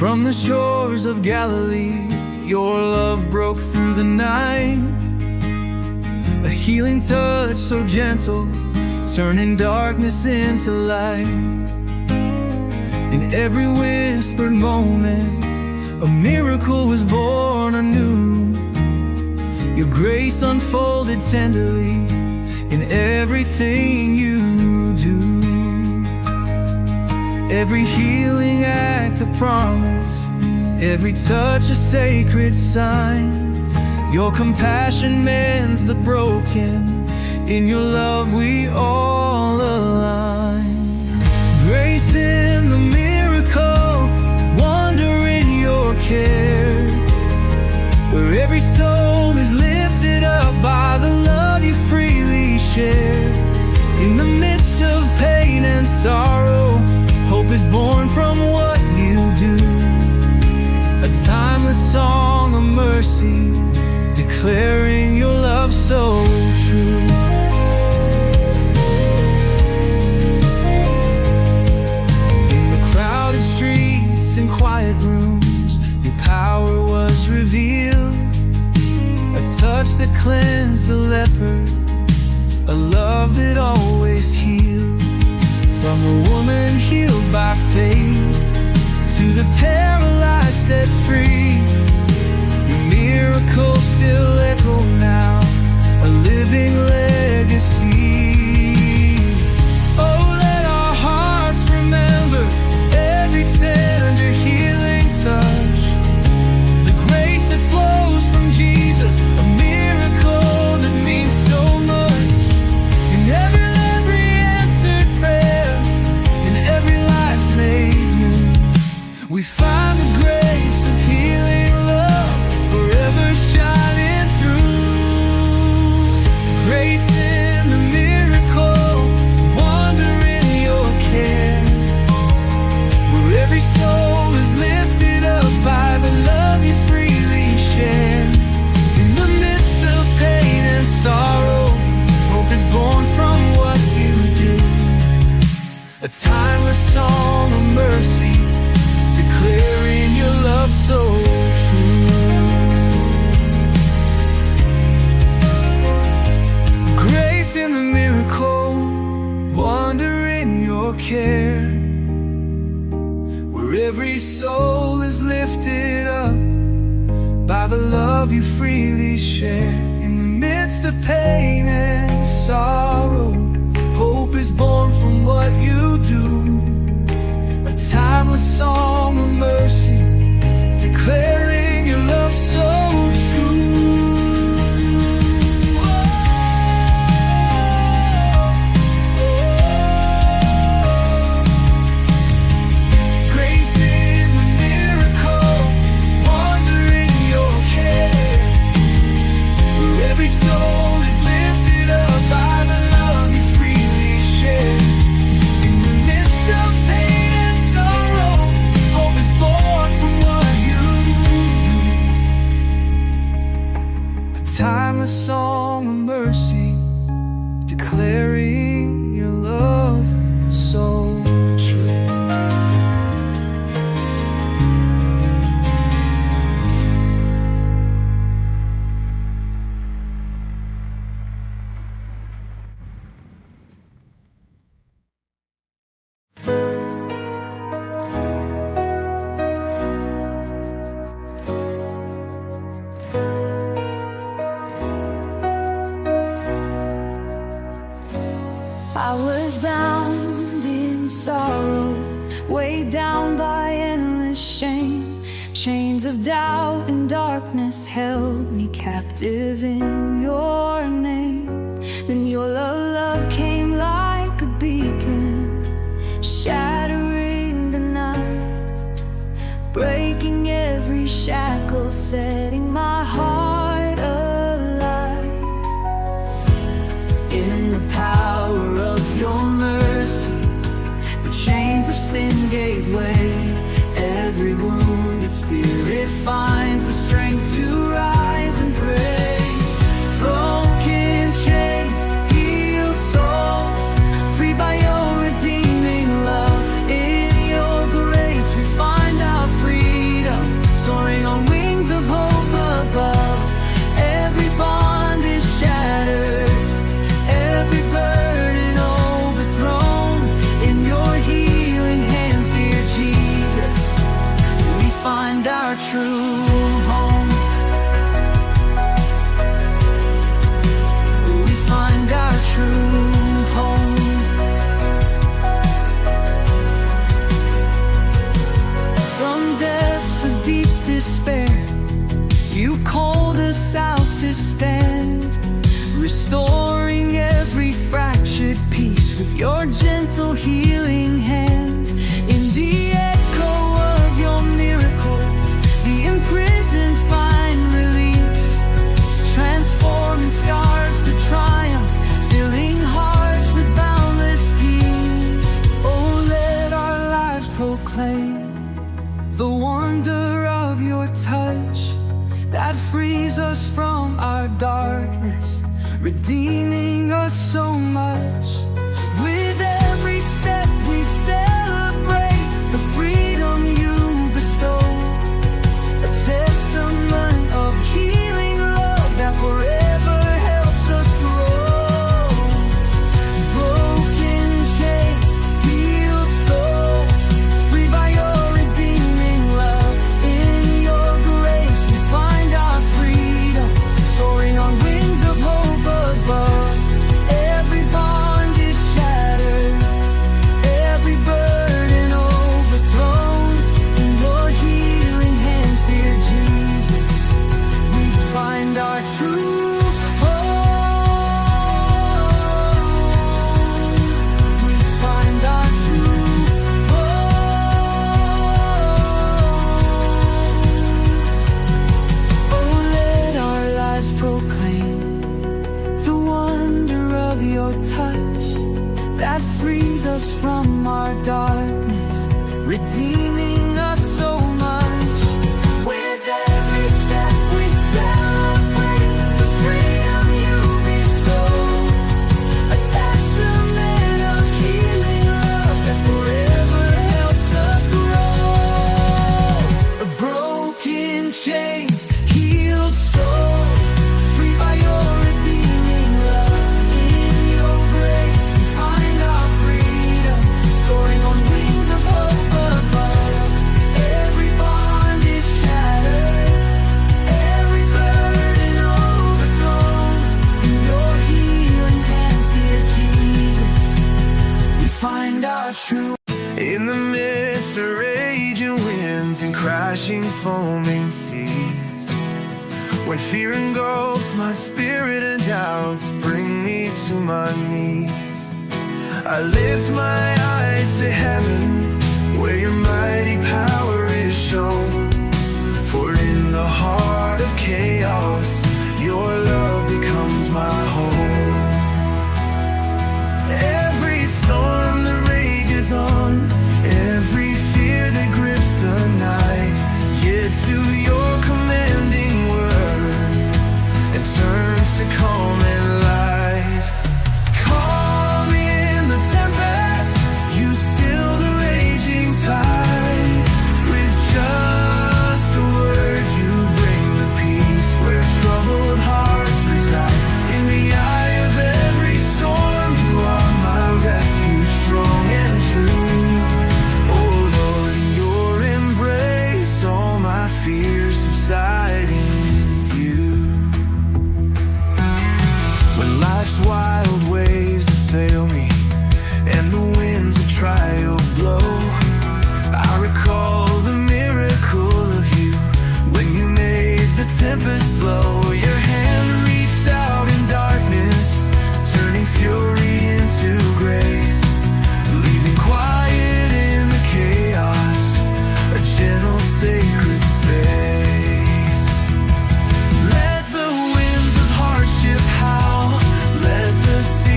From the shores of Galilee, your love broke through the night. A healing touch so gentle, turning darkness into light. In every whispered moment, a miracle was born anew. Your grace unfolded tenderly in everything you do. Every healing act a promise, every touch a sacred sign. Your compassion mends the broken, in your love we all align. Grace in the miracle, wonder in your care, where every soul is lifted up by the love you freely share. In the midst of pain and sorrow, hope is born from what you do. A timeless song of mercy, declaring your love so true. In the crowded streets and quiet rooms, your power was revealed. A touch that cleansed the leper, a love that always healed. From a woman healed by faith, to the paralyzed set free, your miracles still echo now, a living legacy. Oh, let our hearts remember every tender healing touch, the grace that flows from Jesus, a miracle that means so much. In every answered prayer, in every life made new, we find the grace of healing love forever shining through. Grace in the miracle, wonder in your care, where every soul is lifted up by the love you freely share. In the midst of pain and sorrow, hope is born from what you do. A timeless song of mercy, declaring your love so true. Grace in the miracle, wonder in your care, where every soul is lifted up by the love you freely share. In the midst of pain and sorrow, hope is born from what you do. A timeless song of mercy, declaring your love so true. Grace in the miracle, wonder in your care, where every soul is lifted up by the love you freely share. In the midst of pain and sorrow, hope is born from what you do. A timeless song of mercy, declaring your love so true. I was bound in sorrow, weighed down by endless shame. Chains of doubt and darkness held me captive in your name. Then your love came like a beacon, shattering the night, breaking every shackle, setting my heart alight. In the power of your mercy, the chains of sin gave way. Every wounded spirit finds the strength to rise and pray. Broken chains, healed souls, freed by your redeeming love. In your grace we find our freedom. despair, you called us out to stand, restoring every fractured piece with your gentle healing hand. In the echo of your miracles, the imprisoned find release, transforming scars to triumph, filling hearts with boundless peace. Oh, let our lives proclaim the wonder of your touch that frees us from our darkness, redeeming us so much. With every step we celebrate the freedom you bestow, a testament of healing love that forever helps us grow. Broken chains, healed souls, free by your redeeming love. In your grace we find our freedom, soaring on wings of hope above. Every bond is shattered, every burden overthrown. In your healing hands, dear Jesus, we find our true home. We find our true home. Oh, let our lives proclaim the wonder of your touch that frees us from our darkness, redeeming us so much. With every step we celebrate the freedom you bestow, a testament of healing love that forever helps us grow. Broken chains, healed souls, free by your redeeming love. In your grace we find our freedom, soaring on wings of hope above. Every bond is shattered, every burden overthrown. In your healing hands, dear Jesus, we find our true. In the midst of raging winds and crashing foaming seas, when fear engulfs my spirit and doubts bring me to my knees, I lift my eyes to heaven, where your mighty power is shown. For in the heart of chaos, your love becomes my home. Every storm that rages on, every fear that grips the night, yet to your commanding word it turns to calm and light. Calm in the tempest, you still the raging tide. With just a word you bring the peace where troubled hearts reside. In the eye of every storm you are my refuge, strong and true. Oh Lord, in your embrace all my fears subside in you. When life's wild waves assail me and the winds of trial blow, I recall the miracle of you when you made the tempest slow. Your hand reached out in darkness, turning fury into grace, leaving quiet in the chaos, a gentle sacred space. Let the winds of hardship howl, let the sea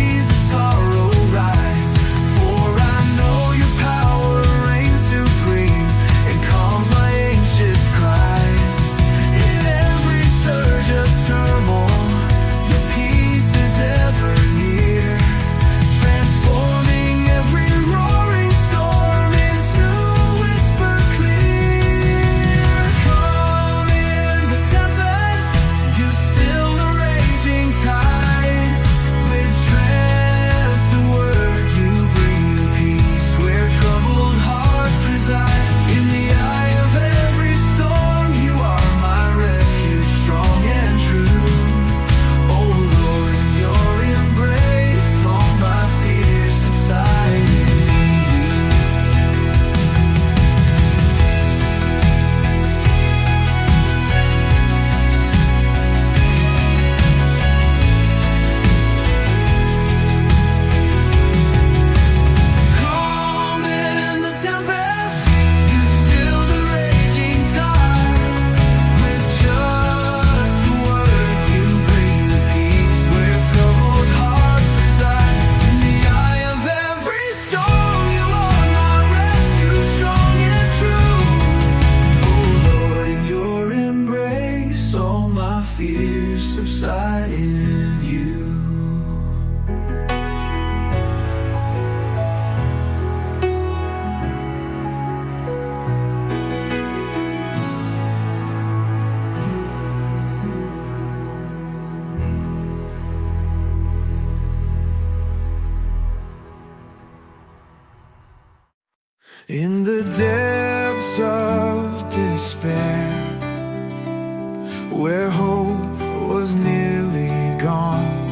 where hope was nearly gone.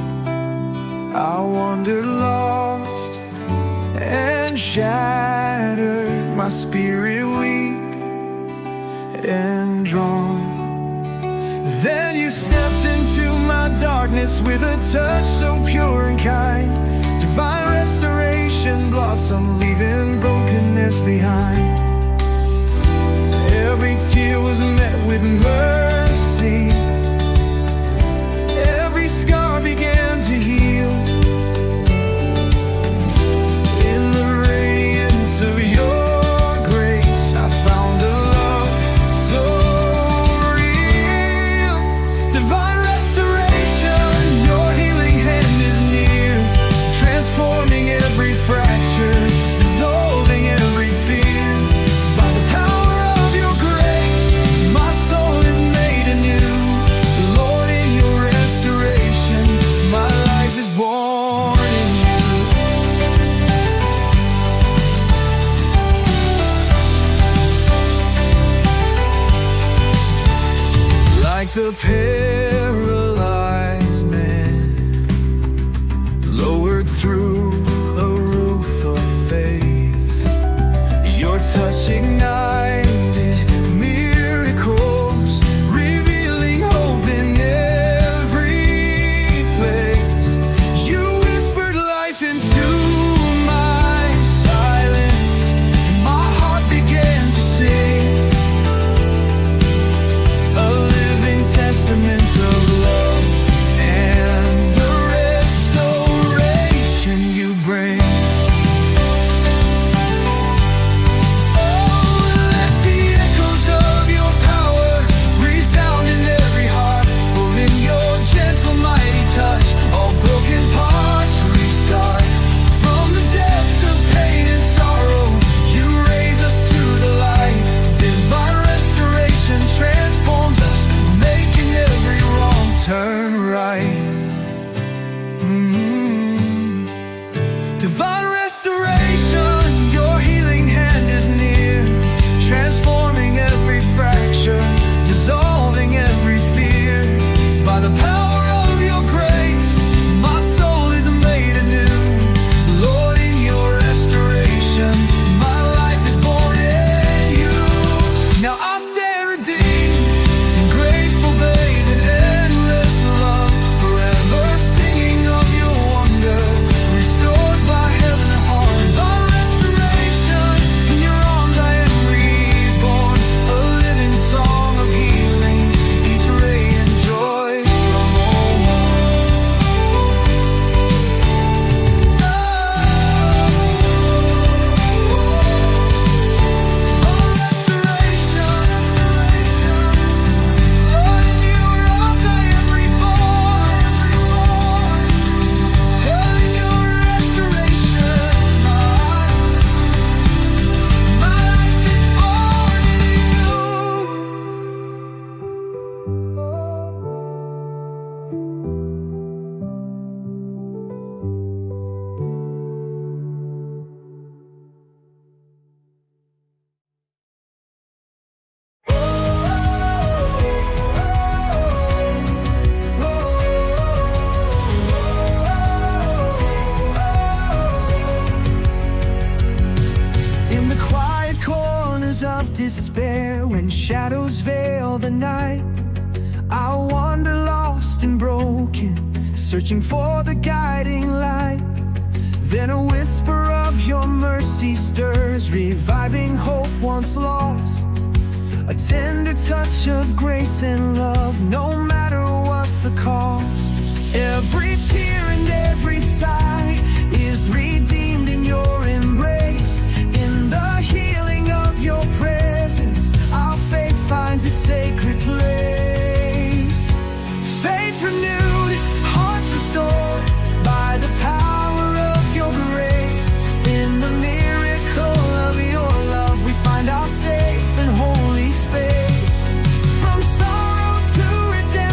I wandered lost and shattered, my spirit weak and drawn. Then you stepped into my darkness with a touch so pure and kind. Divine restoration blossomed, leaving brokenness behind. Every tear was met with mercy. Every scar began to heal. In the radiance of your grace, I found a love so real. Divine restoration, your healing hand is near, transforming every fracture, dissolving every fear. By the power of your grace, my soul is made anew. Lord, in your restoration, my life is born in you. Like the paralyzed man, lowered through a roof of faith, your touch ignited miracles, revealing hope in every place. You whispered life into my silence, and my heart began to sing, a living testament of love and the restoration you bring. Let the echoes of your power resound in every heart, for in your gentle mighty touch, all broken parts restart. From the depths of pain and sorrow, you raise us to the light. Divine restoration transforms us, making every wrong turn right. Divine restoration, your healing hand is near, transforming every fracture, dissolving every fear. By the power of your grace, my soul is made anew. Lord, in your restoration, my life is born in you. Now I stand redeemed, grateful, bathed in endless love, forever singing of your wonder, restored by heaven and heart. By restoration, in your arms I am reborn, a living song of healing, each ray and joy from on in the quiet corners of despair, when shadows veil the night, I wander lost and broken, searching for the guiding light. Then a whisper of your mercy stirs, reviving hope once lost. A tender touch of grace and love, no matter what the cost. Every tear and every sigh is redeemed in your embrace. In the healing of your presence, our faith finds its sacred place. Faith renewed, hearts restored, by the power of your grace. In the miracle of your love, we find our safe and holy space. From sorrow to redemption,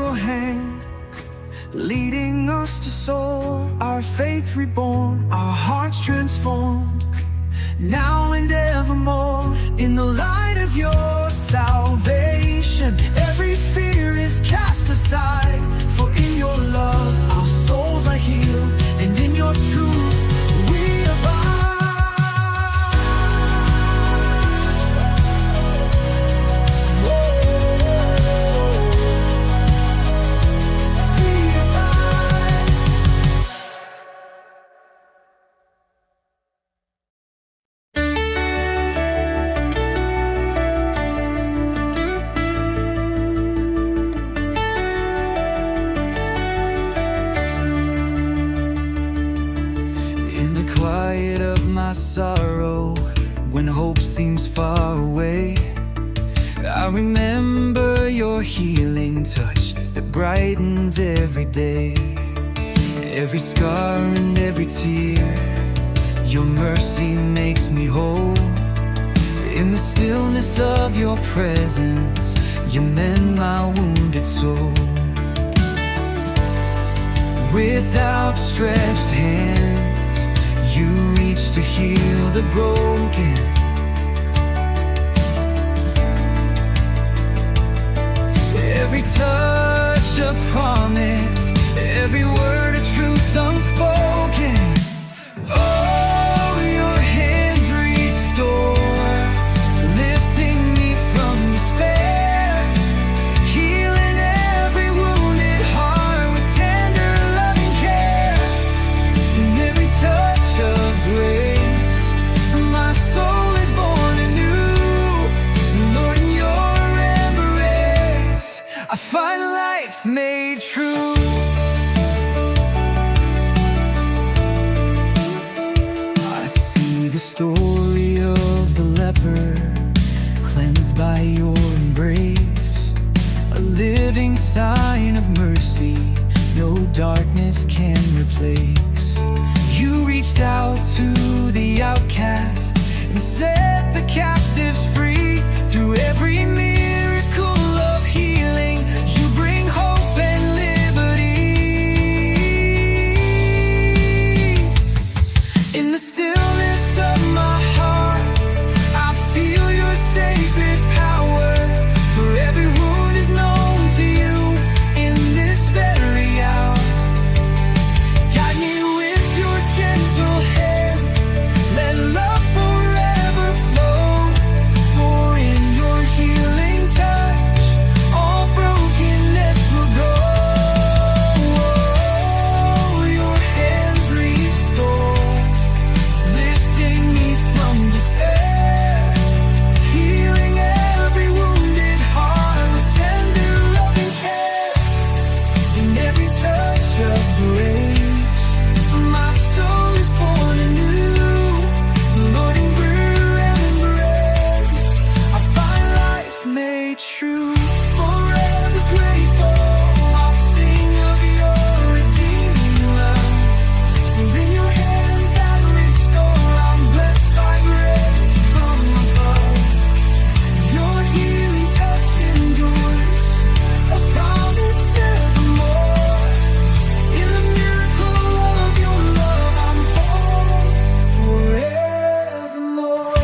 your hand, leading us to soar, our faith reborn, our hearts transformed, now and evermore. In the light of your salvation, every fear is cast aside. For in your love our souls are healed, and in your truth we abide. Quiet of my sorrow, when hope seems far away, I remember your healing touch that brightens every day. Every scar and every tear, your mercy makes me whole. In the stillness of your presence, you mend my wounded soul. With outstretched hands, you reach to heal the broken. Every touch a promise, every word a truth unspoken. Oh, your hands restore, lifting me from despair, healing every wounded heart with tender loving care. And every touch of grace, my soul is born anew. Lord, in your embrace, I find life made true. I see the story of the leper, cleansed by your embrace, a living sign of mercy no darkness can replace. You reached out to the outcast and set the captives free. Through every miracle of healing, you bring hope and liberty. In the stillness of my heart, I feel your sacred power. For every wound is known to you in this very hour. Guide me with your gentle hand, let love forever flow. For in your healing touch, all brokenness will go. Oh, your hands restore, lifting me from despair, healing every wounded heart with tender loving care. In every touch of grace, my soul is born anew. Lord, in prayer and embrace, I find life made true. Forever grateful, I'll sing of your redeeming love. For in your hands that restore, I'm blessed by grace from above. Your healing touch endures, a promise evermore. In the miracle of your love, I'm whole forevermore.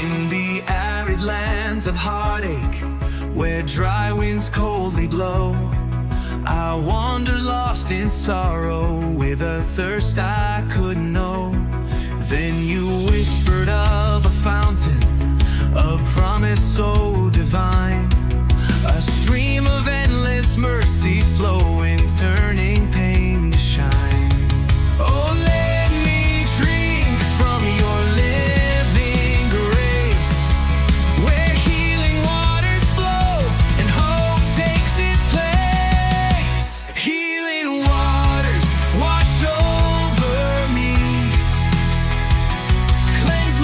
In the arid lands of heartache, where dry winds coldly blow, I wandered lost in sorrow, with a thirst I couldn't know. Then you whispered of a fountain, a promise so divine, a stream of endless mercy flowing, turning pain to shine. Oh, let me drink from your living grace, where healing waters flow and hope takes its place. Healing waters wash over me, cleanse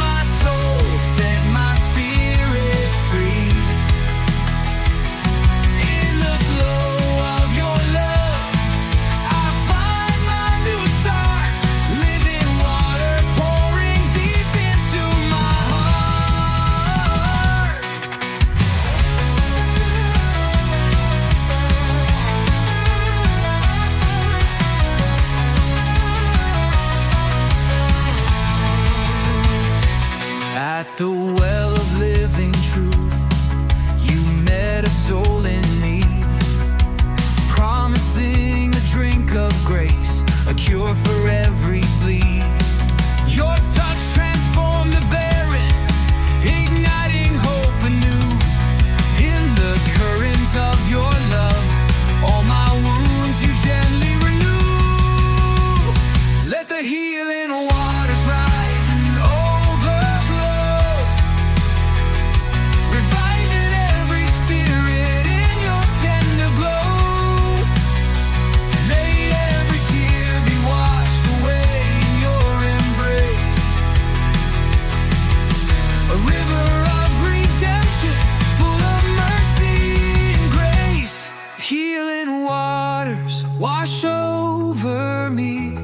wash over me.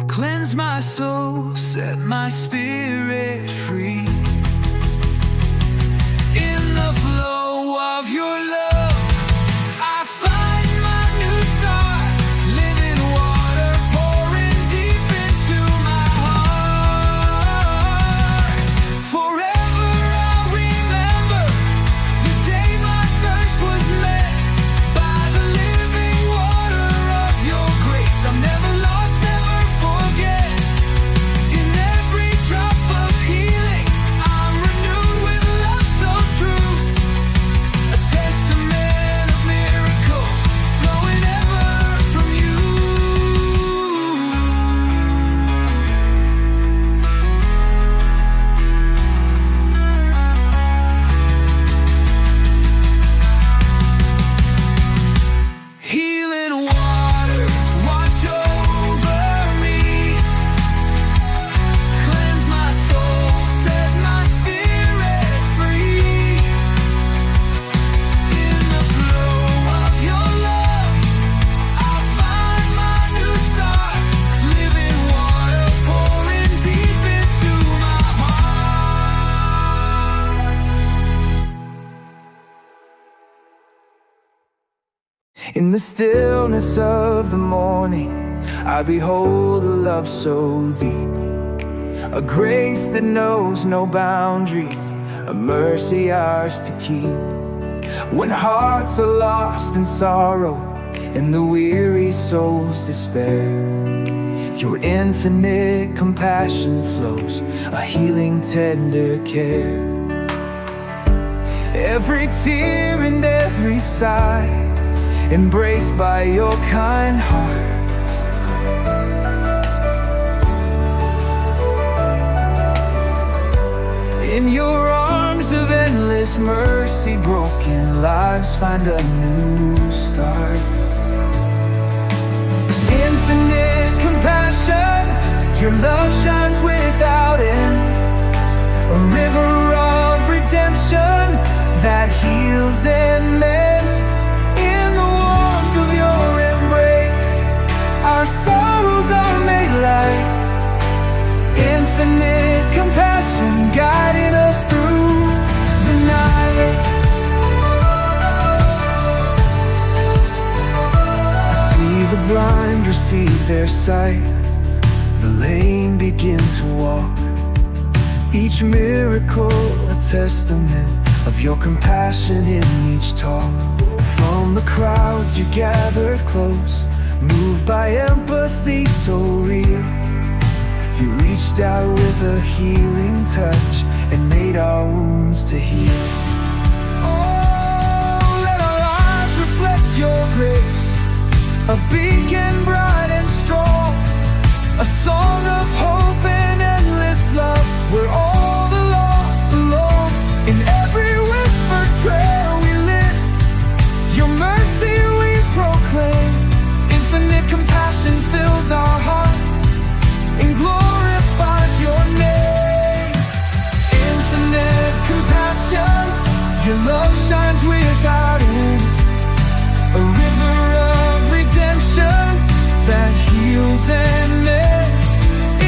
Cleanse my soul, set my spirit free. In the flow of your love, I find my new start. Living water pouring deep into my heart. Forever I'll remember the day my thirst was met by the living water of your grace. I'm never lost, never forget. In every drop of healing, I'm renewed with love so true. A testament of miracles flowing ever from you. Healing waters wash over me. Cleanse my soul, set my spirit free. In the flow of your love, I find my new start. Living water pouring deep into my heart. In the stillness of the morning, I behold a love so deep, a grace that knows no boundaries, a mercy ours to keep. When hearts are lost in sorrow and the weary souls despair, your infinite compassion flows, a healing tender care. Every tear and every sigh, embraced by your kind heart. In your arms of endless mercy, broken lives find a new start. Infinite compassion, your love shines without end. A river of redemption that heals and mends. In the warmth of your embrace, our sorrows are made light. Infinite compassion guiding us through the night. I see the blind receive their sight, the lame begin to walk. Each miracle a testament of your compassion in each talk. From the crowds you gathered close, moved by empathy so real. You reached out with a healing touch and made our wounds to heal. Oh, let our lives reflect your grace, a beacon bright and strong, a song of hope and endless love, where all the lost belong. In every whispered prayer we lift, your mercy we proclaim. Infinite compassion fills our hearts and glorifies your name. Infinite compassion, your love shines without end. A river of redemption that heals and mends.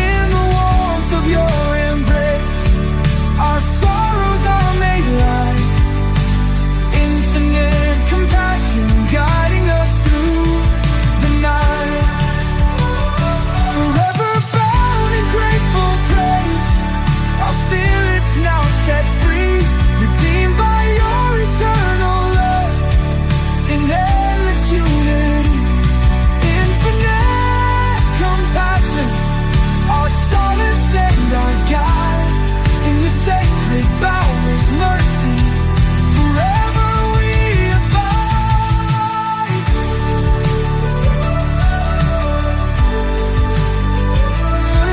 In the warmth of your embrace, our sorrows are made light. Infinite compassion guiding us through the night. Forever bound in grateful praise, our spirits now set free, redeemed by your eternal love in endless unity. Infinite compassion, our solace and our guide. In your sacred boundless mercy, forever we abide.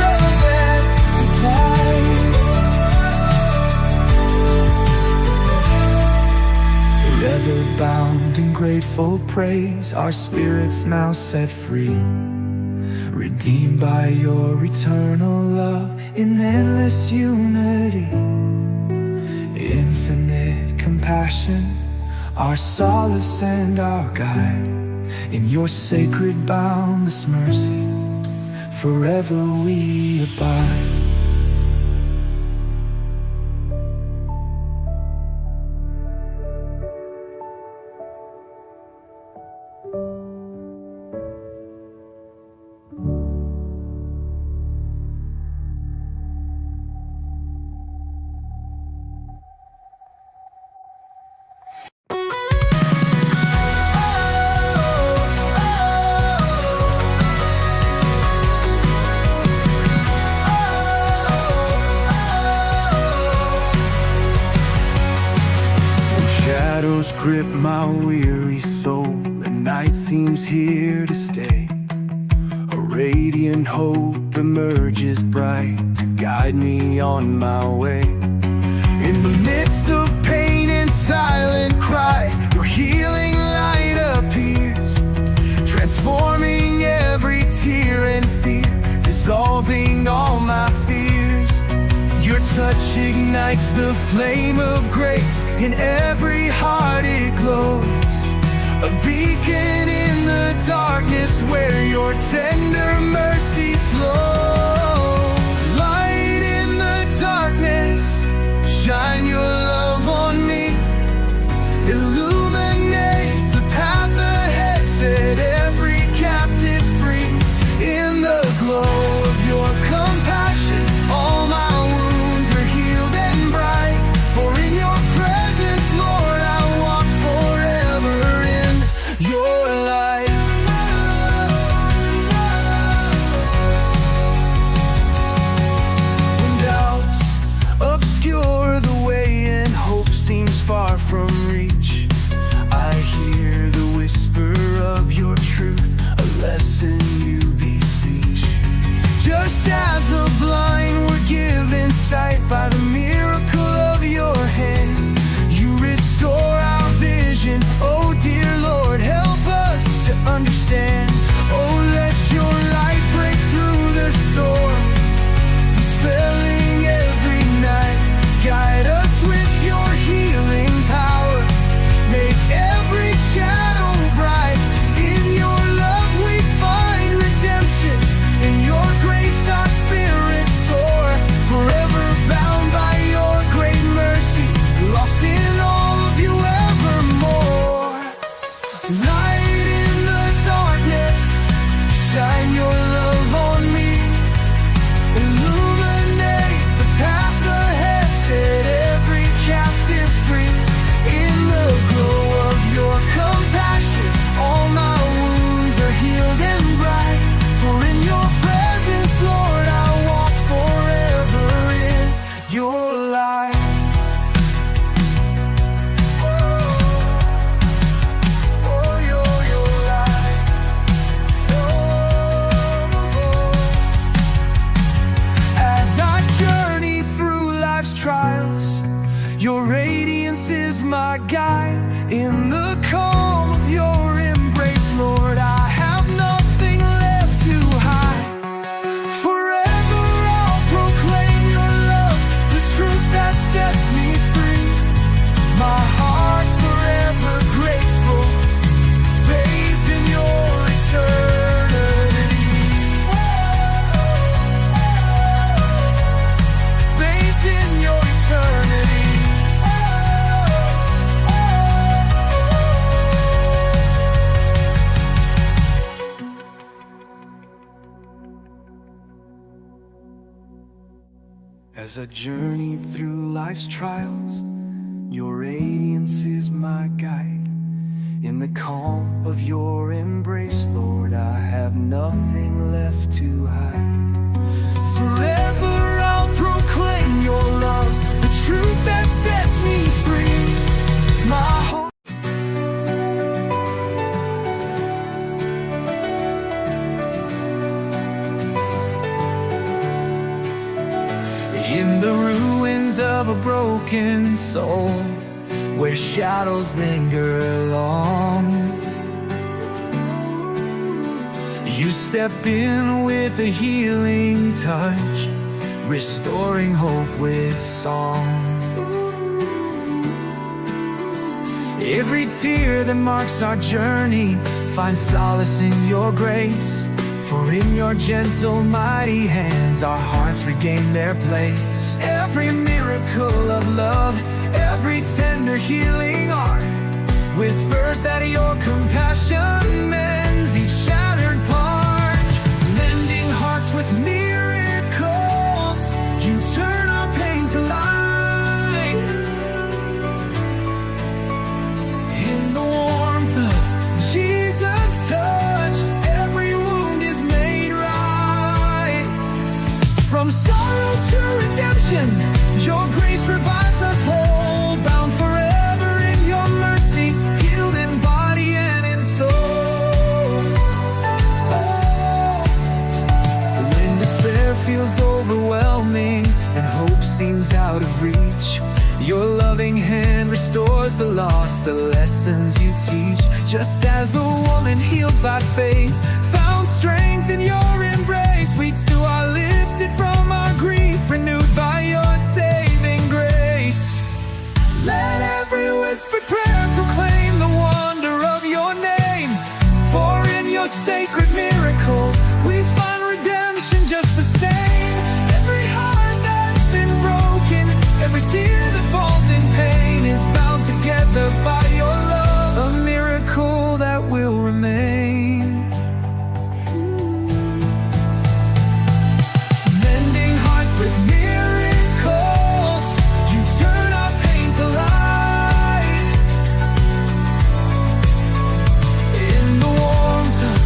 Love and light. Forever bound in grateful praise, our spirits now set free, redeemed by your eternal love in endless unity. Infinite compassion, our solace and our guide. In your sacred boundless mercy, forever we abide. Shadows grip my weary soul, and night seems here to stay. A radiant hope emerges bright to guide me on my way. In the midst of pain and silent cries, your healing light appears, transforming every tear and fear, dissolving all my fears. Your touch ignites the flame of grace, in every heart it glows. A beacon in the darkness where your tender mercy flows. Light in the darkness, shine your love on me. Illuminate the path ahead, set every captive free. In the glow of your compassion, all my far from reach, I hear the whisper of your truth, a lesson you beseech. Just as the blind were given sight by the miracle of your hand, you restore our vision. Oh dear Lord, help us to understand. Oh, let your light break through the storm, dispelling every night. Guide us with your healing power, make every shadow bright. In your love we find redemption, in your grace our spirits soar. Forever bound by your great mercy, lost in all of you evermore. Light in the darkness, shine your love on me. Illuminate the path ahead, set every captive free. In the glow of your compassion, all my wounds are healed and bright. For in your presence, Lord, I walk forever in your light. Oh, your light. As I journey through life's trials, your radiance is my guide. In the calm of your embrace, Lord, I have nothing left to hide. Forever I'll proclaim your love, the truth that sets me free. My heart forever grateful, bathed in your eternity. Bathed in your eternity. As I journey through life's trials, your radiance is my guide. In the calm of your embrace, Lord, I have nothing left to hide. Forever I'll proclaim your love, the truth that sets me free. My heart in the ruins of a broken soul, where shadows linger long, you step in with a healing touch, restoring hope with song. Every tear that marks our journey find solace in your grace. For in your gentle, mighty hands our hearts regain their place. Every miracle of love, every tender healing art, whispers that your compassion mends each shattered part. Mending hearts with miracles, you turn our pain to light. In the warmth of Jesus' touch, every wound is made right. From sorrow to redemption, your grace revives us whole, bound forever in your mercy, healed in body and in soul. Oh. When despair feels overwhelming and hope seems out of reach, your loving hand restores the lost, the lessons you teach. Just as the woman healed by faith found strength in your embrace, we too are lifted from our grief, renewed by your saving grace. Let every whispered prayer proclaim the wonder of your name. For in your sacred miracles we find redemption just the same. Every heart that's been broken, every tear that falls in pain is bound together by your love, a miracle that will remain. Mending hearts with miracles, you turn our pain to light. In the warmth of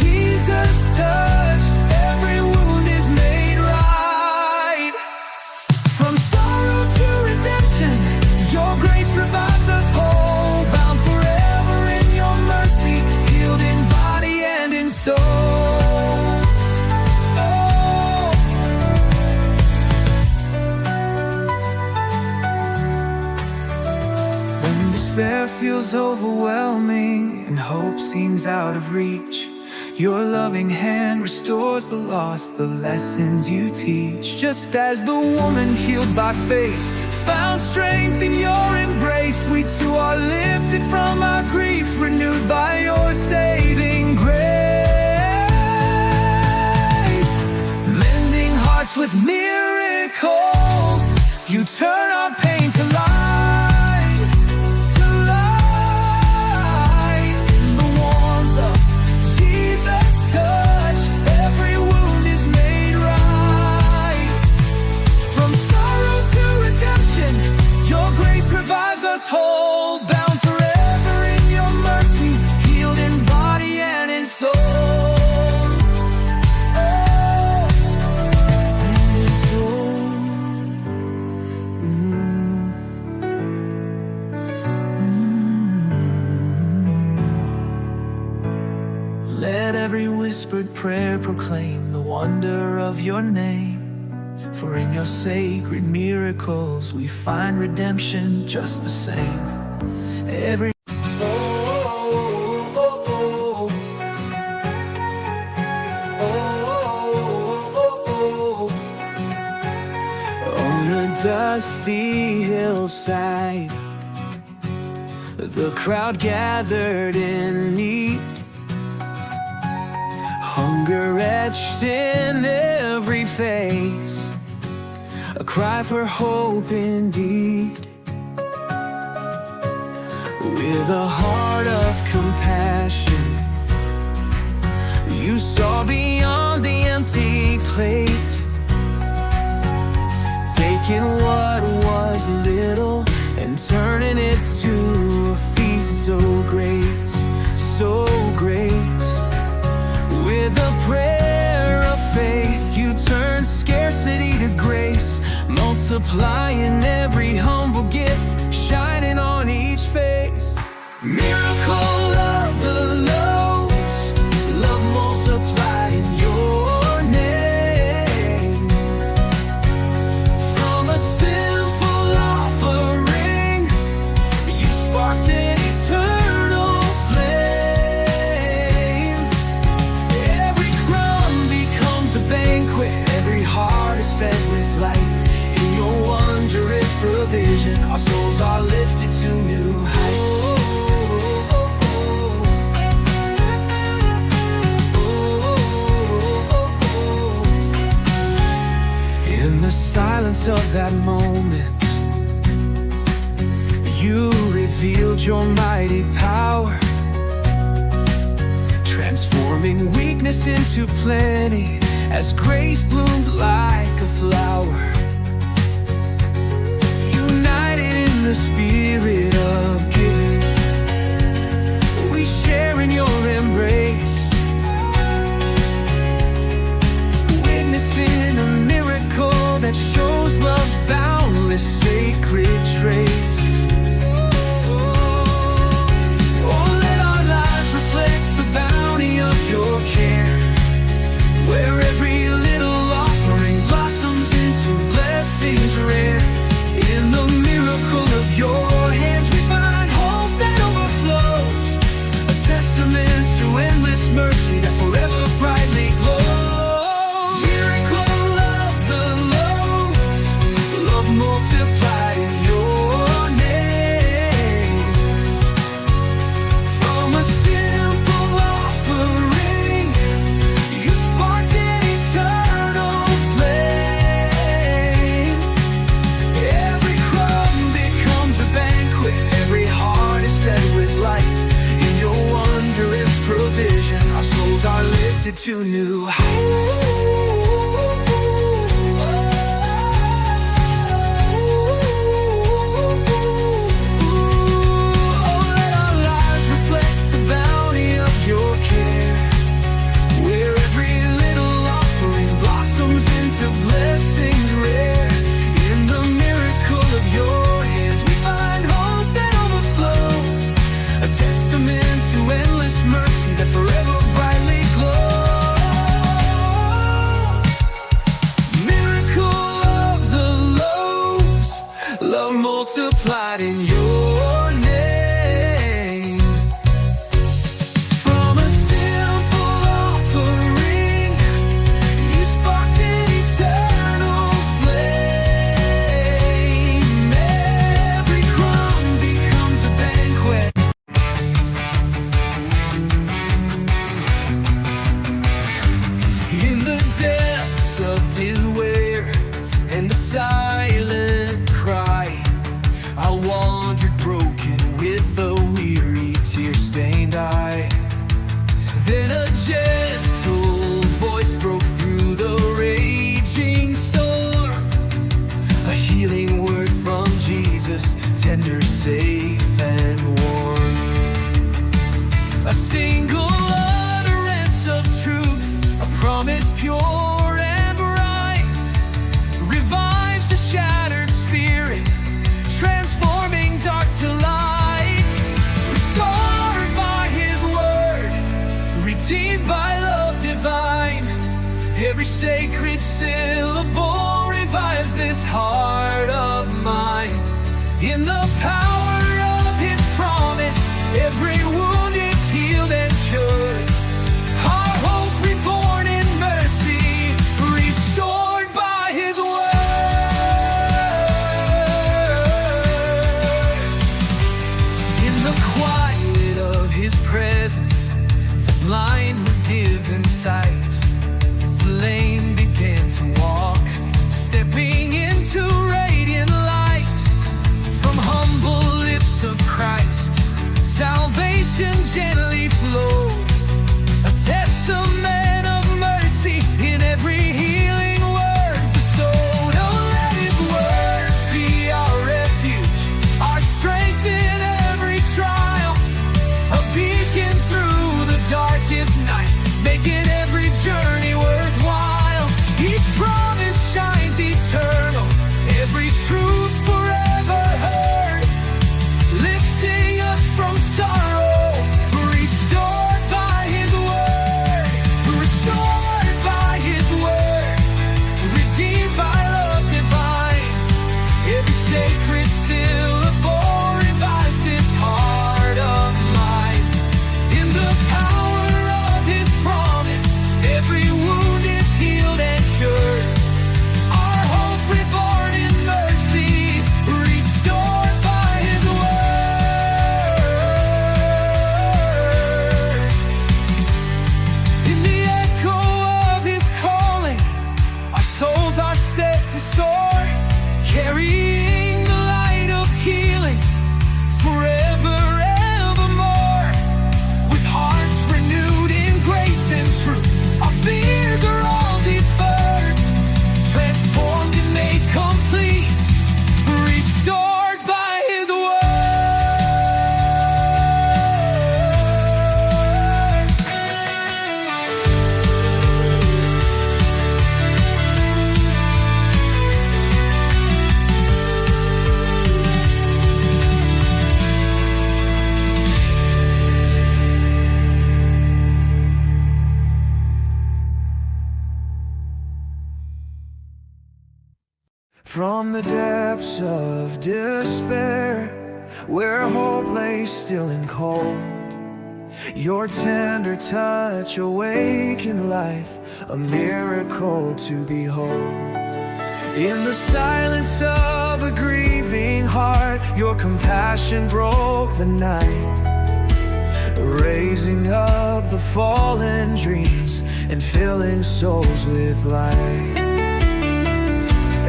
Jesus' touch, every wound is made right. From sorrow to redemption, your grace revives us whole, bound forever in your mercy, healed in body and in soul. Oh. When despair feels overwhelming and hope seems out of reach, your loving hand restores the lost, the lessons you teach. Just as the woman healed by faith found strength in your embrace, we too are lifted from our grief, renewed by your saving grace. Mending hearts with miracles, you turn our pain to light, to light. In the warmth of Jesus' touch, every wound is made right. From sorrow to redemption, your grace revives us whole, bound forever in your mercy, healed in body and in soul. Oh, and in soul. Let every whispered prayer proclaim the wonder of your name. For in your sacred miracles we find redemption just the same. Every on a dusty hillside, the crowd gathered in need, hunger etched in every face, a cry for hope indeed. With a heart of compassion, you saw beyond the empty plate, taking what was little and turning it to a feast so great, so great. With a prayer of faith, you turned scarcity to grace, multiplying every humble gift, shining on each face. Miracle of the loaves, love multiplying your name. From a simple offering, you sparked an eternal flame. Every crumb becomes a banquet, every heart is fed with light. In your wondrous provision, our souls are lifted to new heights. depths of that moment, you revealed your mighty power, transforming weakness into plenty as grace bloomed like a flower. United in the spirit of giving, we share in your embrace, witnessing a miracle that shows love's boundless sacred trace. Oh, let our lives reflect the bounty of your care, where every little offering blossoms into blessings rare. In the miracle of your hands we find hope that overflows, a testament to endless mercy that forever brightly glows. Miracle of the loaves, love multiplied in your name. From a simple offering, you sparked an eternal flame. Every crumb becomes a banquet, every heart is fed with light. In your wondrous provision, our souls are lifted to new heights. Oh, let our lives reflect the bounty of your care, where every little offering blossoms into blessings rare. In the miracle of your hands we find hope that overflows, a testament to endless mercy that forever brightly glows. Miracle of the loaves, love multiplied in your name. From a simple offering, you sparked an eternal flame. Every crumb becomes a banquet. In the depths of despair and the silent cry, I wandered broken with a weary, tear-stained eye. Then a gentle voice broke through the raging storm, a healing word from Jesus, tender, safe, and warm. A single utterance of truth, a promise pure and bright, revives the shattered spirit, transforming dark to light. Restored by his word, redeemed by love divine, every sacred syllable revives this heart of mine. In the power of his promise, every wound is healed and cured, our hope reborn in mercy, restored by his word. In the quiet of his presence, the blind were given sight, the lame began to walk, stepping into radiant light. From humble lips of Christ, salvation From the depths of despair, where hope lay still and cold, your tender touch awakened life, a miracle to behold. In the silence of a grieving heart, your compassion broke the night, raising up the fallen dreams and filling souls with light.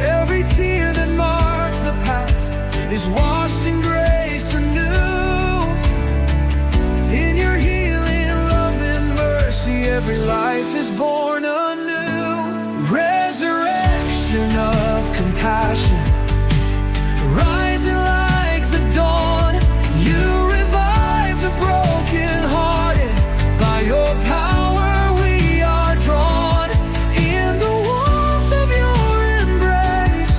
Every tear that marks the past is washed in grace anew. In your healing love and mercy, every life is born anew. Resurrection of compassion, rising like the dawn. You revive the broken-hearted. By your power we are drawn. In the warmth of your embrace,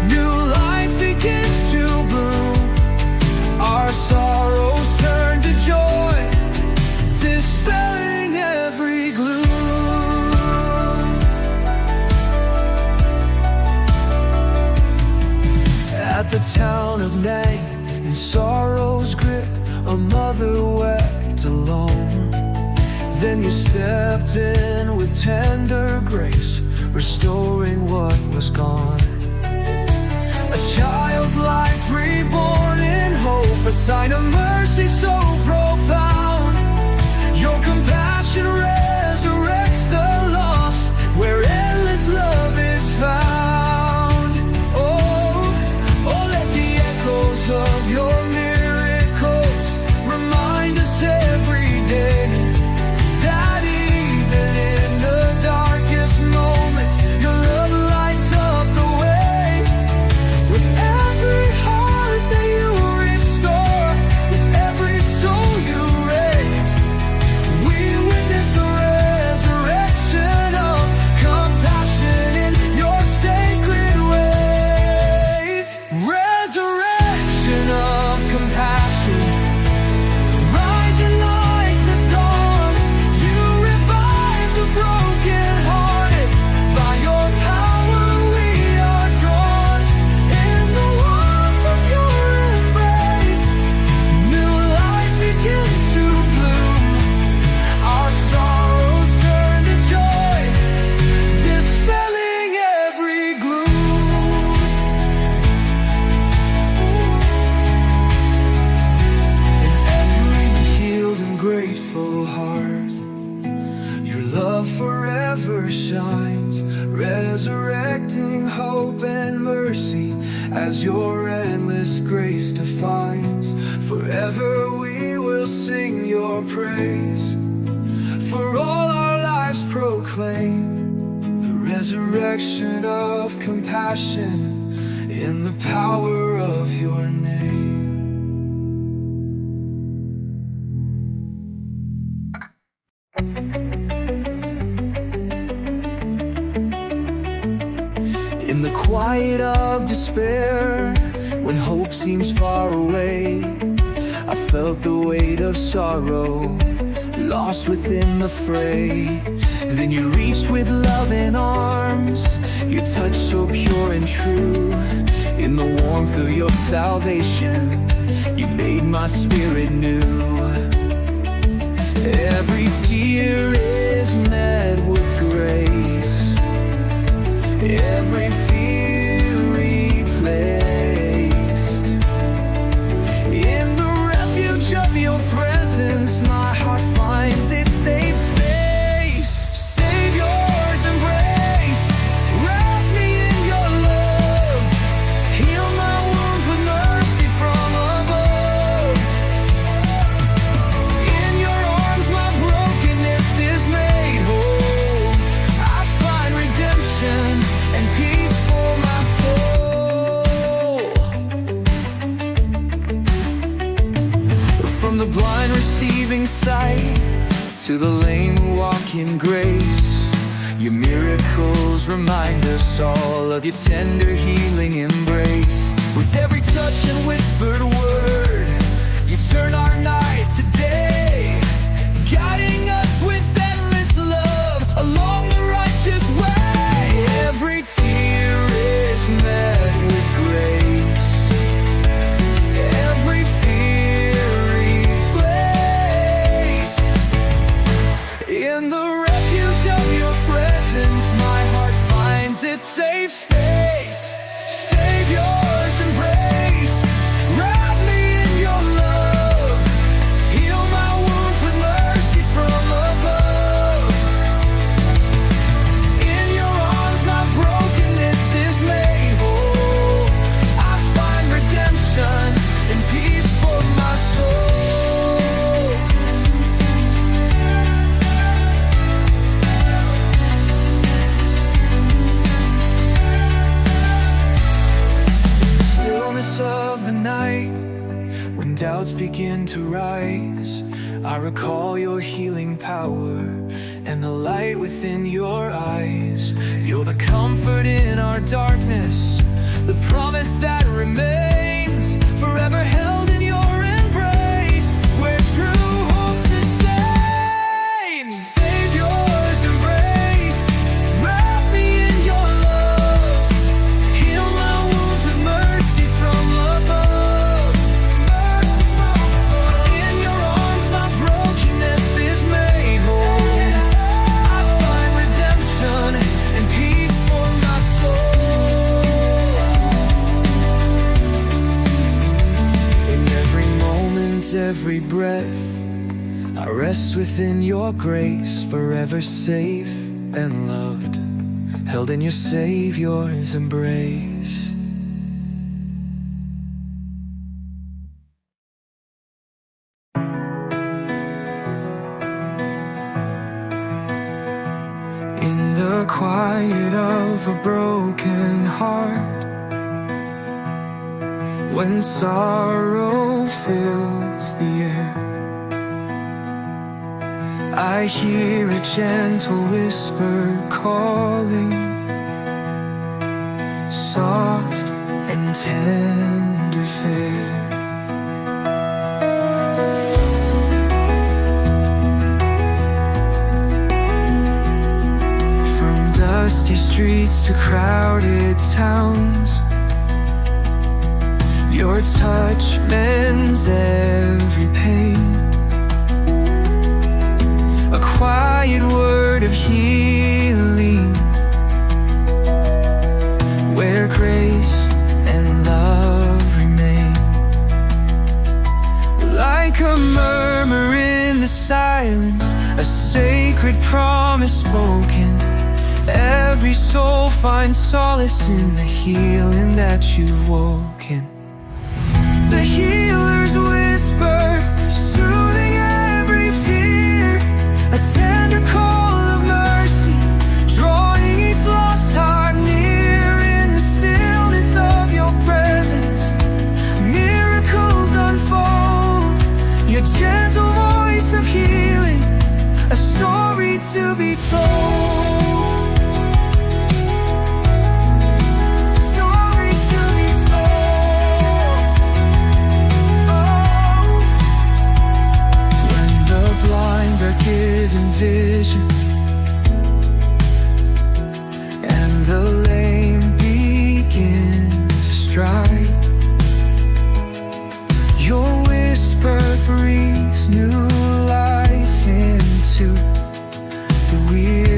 new life begins to bloom. Our sorrows turn to joy, dispelling every gloom. At the town of Mending, in sorrow's grip, a mother wept alone. Then you stepped in with tender grace, restoring what was gone. A child's life reborn in hope, a sign of mercy so profound. Your compassion resurrects the lost, where endless love is found. Oh, let the echoes of your miracles remind us every day that even in the darkest moments, your love lights up the way. With every heart that you restore, with every soul you raise, we witness the resurrection of compassion in your sacred ways. Resurrection of compassion, rising like the dawn. You revive the broken-hearted. By your power we are drawn. In the warmth of your embrace, new life begins to bloom. Our sorrows turn to joy, dispelling every gloom. In every healed and grateful heart, your love forever shines, resurrecting hope and mercy as your endless grace defines. Forever we will sing your praise, for all our lives proclaim the resurrection of compassion in the power of your name. In the quiet of despair, when hope seems far away, I felt the weight of sorrow, lost within the fray. Then you reached with loving arms, your touch so pure and true. In the warmth of your salvation, you made my spirit new. Every tear is met with grace, every fear replaced. In the refuge of your presence, my heart finds its safe space. Savior's embrace, wrap me in your love, heal my wounds with mercy from above. In your arms my brokenness is made whole. I find redemption and peace for my soul. From the blind receiving sight to the lame who walk in grace, your miracles remind us all of your tender healing embrace. With every touch and whispered word, you turn our night to day, guiding us with endless love along the righteous way. Every tear is met In the refuge of your presence, my heart finds its safe space. Savior's embrace, wrap me in your love. Heal my wounds with mercy from above. In your arms my brokenness is made whole. I find redemption and peace for my soul. Of the night, when doubts begin to rise, I recall your healing power and the light within your eyes. You're the comfort in our darkness, the promise that remains, forever held in your embrace, where true hope sustains. Savior's embrace, wrap me in your love. Heal my wounds with mercy from above. In your arms my brokenness is made whole. I find redemption and peace for my soul. In every moment, every breath, I rest within your grace, forever safe and loved, held in your Savior's embrace. In the quiet of a broken heart, when sorrow fills the air, I hear a gentle whisper calling, soft and tender fair. From dusty streets to crowded towns, your touch mends every pain. A quiet word of healing, where grace and love remain. Like a murmur in the silence, a sacred promise spoken. Every soul finds solace in the healing that you've woken. The healer's whisper, soothing every fear, a tender call of mercy, drawing each lost heart near. In the stillness of your presence, miracles unfold. Your gentle voice of healing, a story to be told. Are given vision, and the lame begin to stride. Your whisper breathes new life into the weary.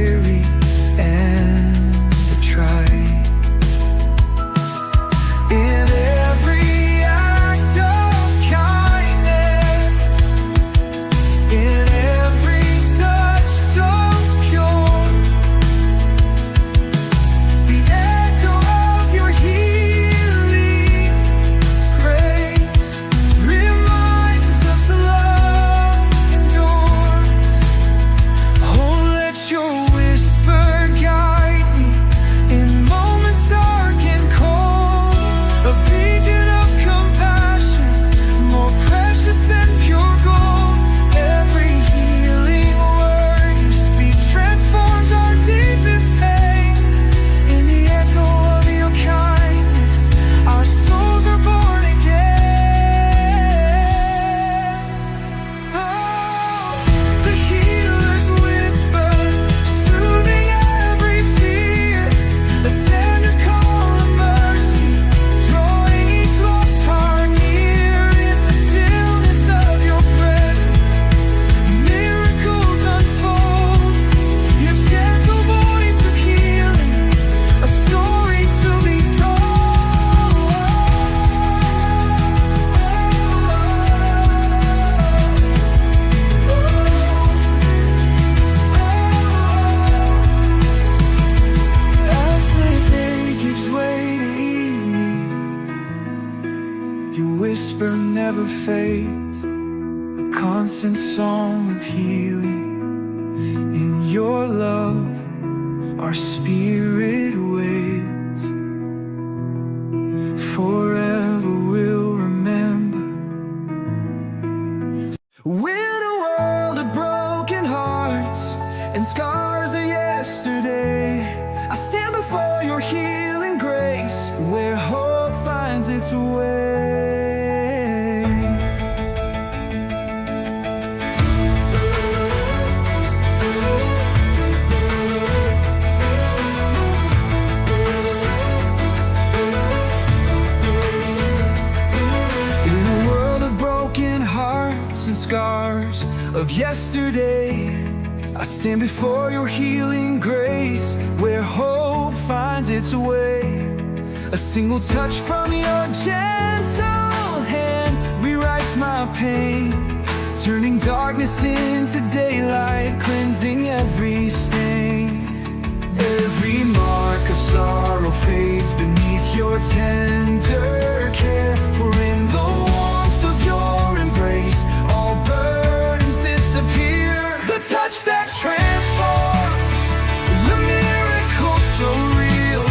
faith, a constant song of healing. In your love, our spirit waits. Forever we'll remember. We're a world of broken hearts, and scars of yesterday. I stand before your healing grace, where hope finds its way. In a world of broken hearts and scars of yesterday, I stand before your healing grace, where hope finds its way. A single touch from your gentle hand rewrites my pain, turning darkness into daylight, cleansing every stain. Every mark of sorrow fades beneath your tender care, for in the warmth of your embrace, all burdens disappear. The touch that transforms, the miracle so real.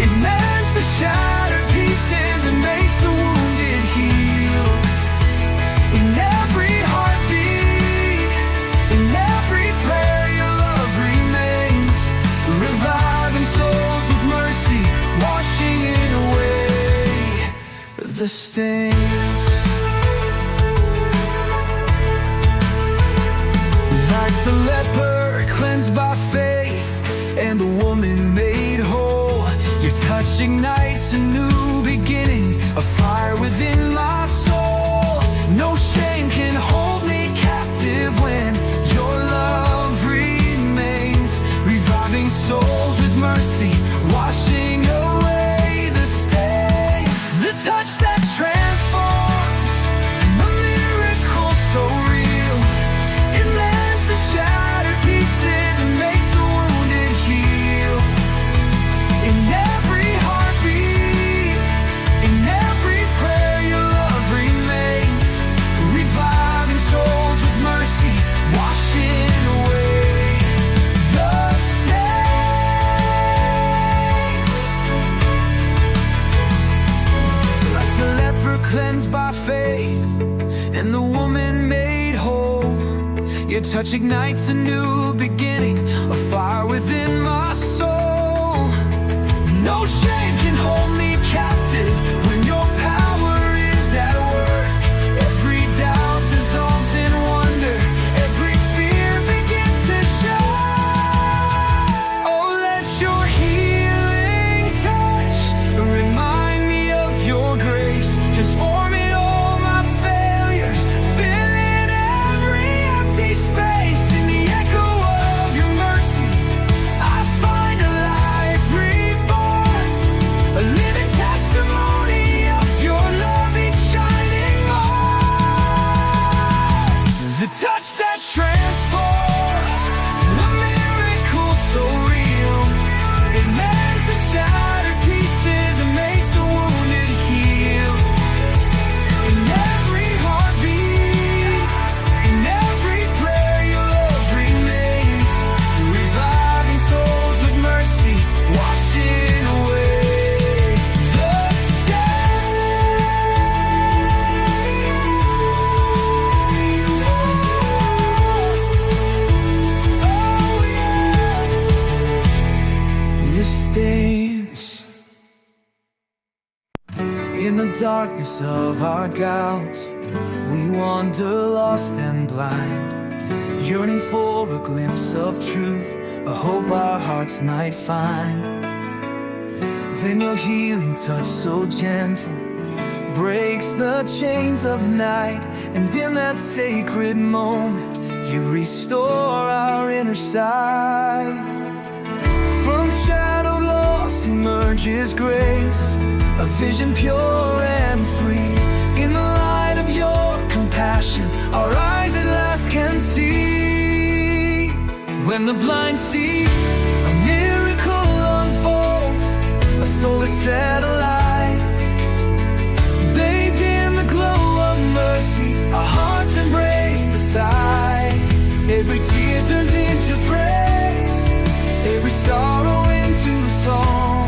It mends the shattered pieces and makes the wounded heal. In every heartbeat, in every prayer, your love remains, reviving souls with mercy, washing away the stains. Like the leper cleansed by faith, and the woman made whole, your touch ignites a new beginning, a fire within my soul. No shame can hold me captive when your love remains, reviving souls with mercy, washing away the stain. The touch that transforms, a miracle so real. It mends the shattered pieces and makes the wounded heal. In every heartbeat, in every prayer, your love remains, reviving souls with mercy, washing away the stains. Like the leper cleansed by faith, and the woman made whole, your touch ignites a new beginning, a fire within my soul. No shame can hold me captive when your power is at work. Every doubt dissolves in wonder, every fear begins to show. Oh, let your healing touch remind me of your grace, transforming all my failures, filling every empty space. In the echo of your mercy, I find a life reborn, a living testimony of your love, each shining light. The touch that transforms, the miracle so real. It mends the shattered pieces and makes the wounded heal. In every heartbeat, in every prayer, your love remains, reviving souls with mercy, washing away the stains. In the darkness of our doubts, we wander lost and blind, yearning for a glimpse of truth, a hope our hearts might find. Then your healing touch so gentle breaks the chains of night, and in that sacred moment, you restore our inner sight. From shadowed loss emerges grace, a vision pure and free. In the light of your compassion, our eyes at last can see. When the blind see, a miracle unfolds, a soul is set alive, bathed in the glow of mercy. Our hearts embrace the sight. Every tear turns into praise, every sorrow into song.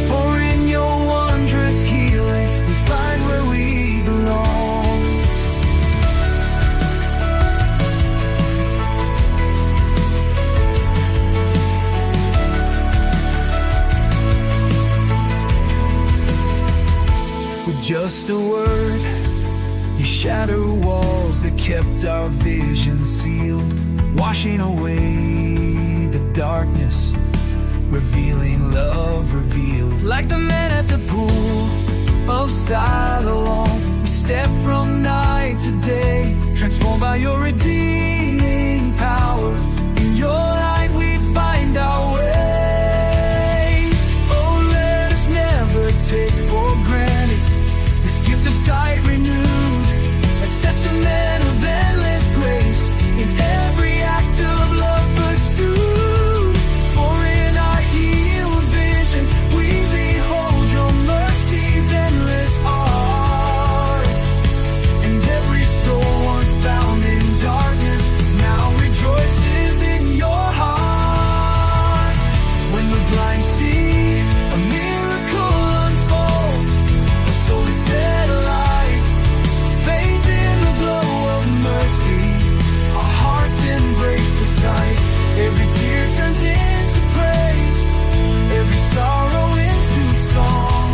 For in your wondrous healing we find where we belong. With just a word, you shatter walls that kept our vision sealed, washing away the darkness, revealing love revealed. Like the man at the pool of Siloam, we step from night to day, transformed by your redeeming power. In your light we find our way. Oh, let us never take for granted this gift of sight renewed, a testament of endless grace in every act of love pursued. For in our healed vision we behold your mercy's endless art, and every soul once bound in darkness now rejoices in your heart. When the blind see, a miracle unfolds, a soul is set alight, bathed in the glow of mercy. Our hearts embrace the sight. Every tear turns into praise, every sorrow into song.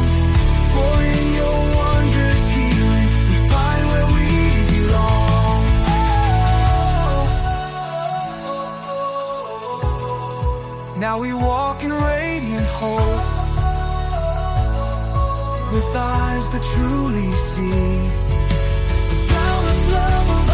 For in your wondrous healing we find where we belong. Now we walk in radiant hope, with eyes that truly see the boundless love of